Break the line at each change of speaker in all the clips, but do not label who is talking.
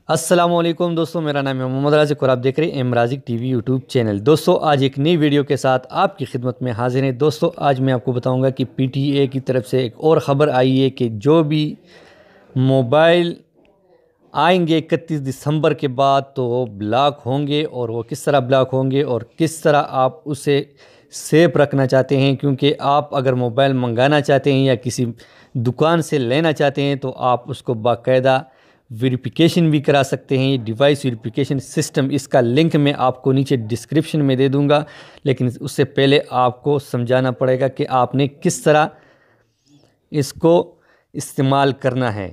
السلام علیکم دوستوں، میرا نام ہے محمد رازق اور آپ دیکھ رہے ہیں ایم رازق ٹی وی یوٹیوب چینل۔ دوستوں آج ایک نئی ویڈیو کے ساتھ آپ کی خدمت میں حاضر ہیں۔ دوستوں آج میں آپ کو بتاؤں گا کہ پی ٹی اے کی طرف سے ایک اور خبر آئی ہے کہ جو بھی موبائل آئیں گے 31 دسمبر کے بعد تو وہ بلاک ہوں گے، اور وہ کس طرح بلاک ہوں گے اور کس طرح آپ اسے سیف رکھنا چاہتے ہیں، کیونکہ آپ اگر موبائل منگانا چاہتے ہیں یا کسی دکان سے لینا چاہتے ہیں تو آپ اس کو باقاعدہ ویریفیکیشن بھی کرا سکتے ہیں۔ یہ ڈیوائس ویریفیکیشن سسٹم، اس کا لنک میں آپ کو نیچے ڈسکرپشن میں دے دوں گا، لیکن اس سے پہلے آپ کو سمجھانا پڑے گا کہ آپ نے کس طرح اس کو استعمال کرنا ہے۔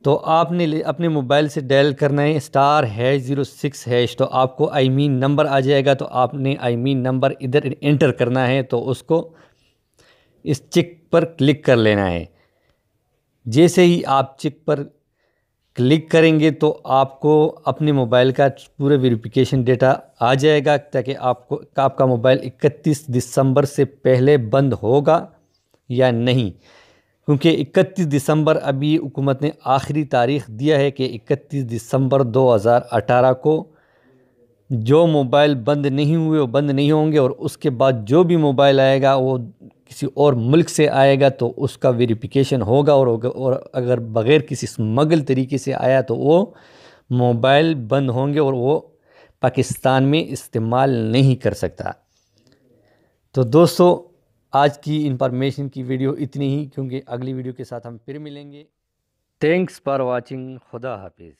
تو آپ نے اپنے موبائل سے ڈائل کرنا ہے *#06#، تو آپ کو آئی مین نمبر آ جائے گا، تو آپ نے آئی مین نمبر ادھر انٹر کرنا ہے، تو اس کو اس چیک پر کلک کر لینا ہے۔ جیسے ہی آپ چیک پر کلک کریں گے تو آپ کو اپنے موبائل کا پورے ویریفیکیشن ڈیٹا آ جائے گا، تاکہ آپ کا موبائل 31 دسمبر سے پہلے بند ہوگا یا نہیں، کیونکہ 31 دسمبر ابھی حکومت نے آخری تاریخ دیا ہے کہ 31 دسمبر 2018 کو جو موبائل بند نہیں ہوئے وہ بند نہیں ہوں گے، اور اس کے بعد جو بھی موبائل آئے گا وہ کسی اور ملک سے آئے گا تو اس کا ویریفیکیشن ہوگا، اور اگر بغیر کسی سمگل طریقے سے آیا تو وہ موبائل بند ہوں گے اور وہ پاکستان میں استعمال نہیں کر سکتا۔ تو دوستو آج کی انفارمیشن کی ویڈیو اتنی ہی، کیونکہ اگلی ویڈیو کے ساتھ ہم پھر ملیں گے۔ Thanks for watching. خدا حافظ۔